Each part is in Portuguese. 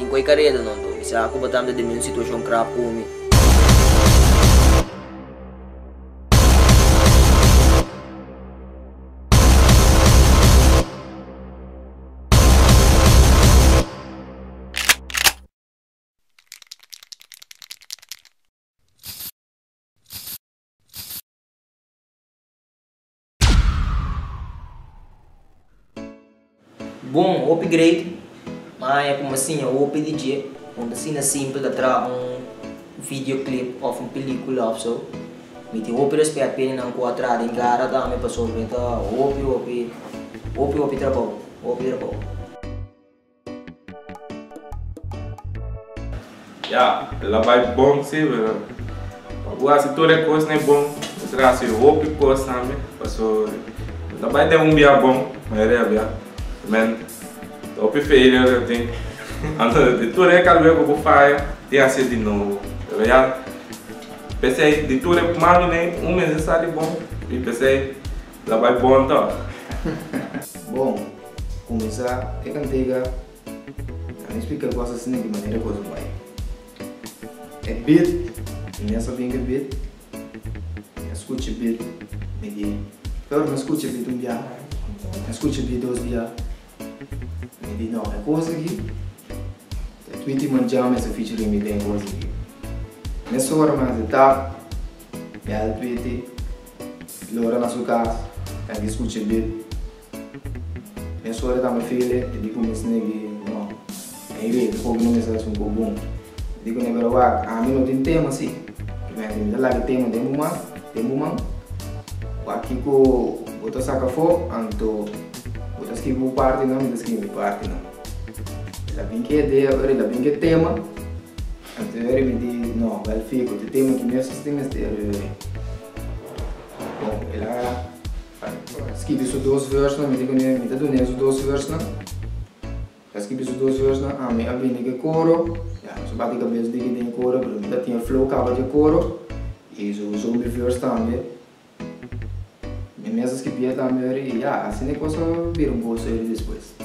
não coi carreira não tô. Se a culpa também de minha situação crap com bom, upgrade, mas é como assim, o OPDJ, onde assim é simples de trazer videoclip ou uma película ou so. Me tem o respeito pelo não quadrado em cara também para sobre então OP trabalho. Ja, ela vai bom sim, mas agora se toda coisa não é bom, será se o OP coisa também, passou, ela vai ter dia bom, mas é bem. Men op feio tem anda de tudo é que eu vou fazer tem a ser de novo já pensei de tudo é mal nem mês está de bom e pensei lá vai bom então bom começar é cantiga a me explicar coisas assim de maneira coisa vai é beat minha sabia que beat escute beat ninguém eu não escute beat dia escute beat 2 dias me não, é coisa aqui. Tweety manjam essa feature me tem coisa aqui. Nessa hora mais tá, já tweety, lora na sua casa, aí escute bem. Nessa hora tá meu filho, eu digo me snegi, não, aí vê, depois não me sai um pouco bom. Digo ne berawak, a mim não tem tema assim. Mas tem lá que tema tem uma, aqui com botar saca fogo, anto eu escrevo parte não, eu escrevo parte não. Ela vem que ideia, ela vem que tema. Então eu me diz, não, vai ficar o tema que meu sistema é bom, ela escreve isso 2 versões, me digo né, me dá duas 2 versões. Escreve isso 2 versões, a mim abri que coro, já, só bate a cabeça de que tem coro, mas ainda tinha flow cava de coro. E isso usou o verso também. Mesmo que via também e assim é coisa vira bolso ele depois.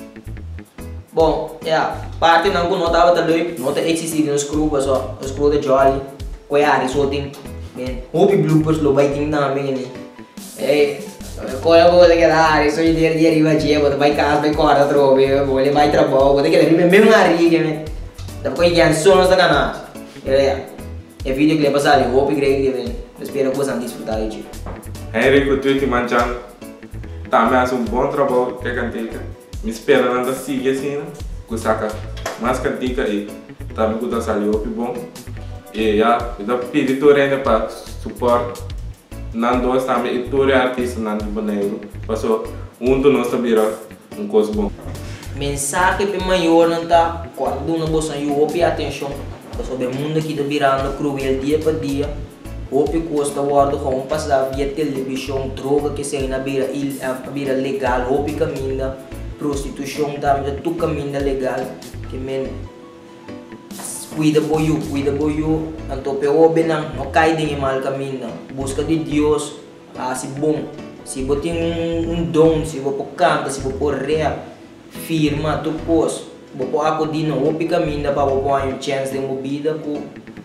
Bom, parte não que notava também, nota excessivo nos screws só, os screws de Jolly, coiare só tem, hobby bloopers lo vai ter também né. Qual coisa que dá, isso de dia arriva dia, vai casa, vai corda trove, ele vai trabalho, vou ter que arriva mesmo na riga, né. Depois que a só nos canais, é vídeo que ele passa ali, hobby grande, né. Espero que vocês desfrutarem de. Henrique Tweety manjam também faz bom trabalho que cantica me espera nada seguir assim né que saca mais cantica e também que tá sali op bom e já eu pedi torrente para suporte não dois também e todo artista não de boneiro passou do nós também coisa bom mensagem para maior não tá quando uma bolsa e o atenção sobre o mundo que está virando cruel dia para dia. O que custa guarda com passar via televisão, droga que sai na beira legal, o que caminha, prostituição também, tu caminha legal, que men cuida boiu, então pelo bem não cai de mal caminho, busca de Deus, se bom, se você tem dom, se você canta, se você rap, firma, tu pôs, você acordina, o que caminha para você ter uma chance de movida,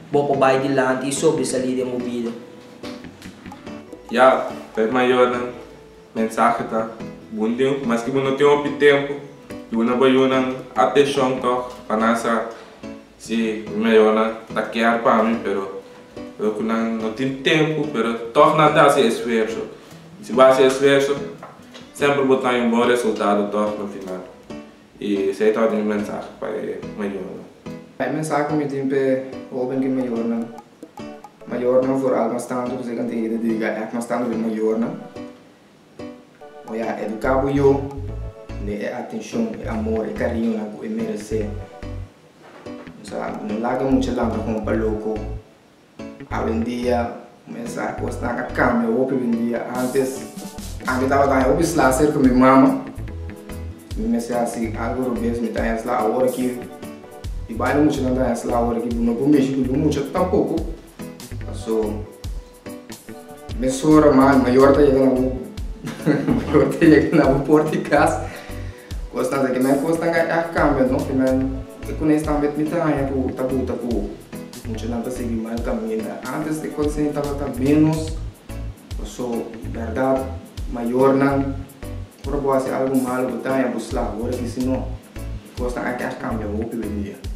vou para adiante e sobresair de uma vida. Já, é maior né? Mensagem tá bom mas que não tem muito tempo, eu não vou dar atenção para nessa se melhor né? Tá quer para mim, pero eu não tenho tempo, pero torna dar esse esforço. Se vai ser esforço, sempre botar um bom resultado no final. E essa é a minha mensagem para melhor. A mensagem que me tem para o bem que maior não for algo bastante você can ter de diga é bastante maior não educar o eu é atenção é amor é carinho não é merecer sabe não larga muito lá com o louco hoje em dia começar a costar a câmera hoje em dia antes estava dando o bislaser com minha mama me se assim algo mesmo me tá lá agora que e vai muito não dá essa hora que não vou mexer com muito tampouco so mesura maior tá chegando na porta de casa constante que me custa a câmera não que me que com esse também me traia por tabu. Muitos não seguir mais caminho. Antes de quando você estava menos, sou verdade maior não. Por fazer algo malo, botar em buscar agora que se não, gosta de cambiar o dia.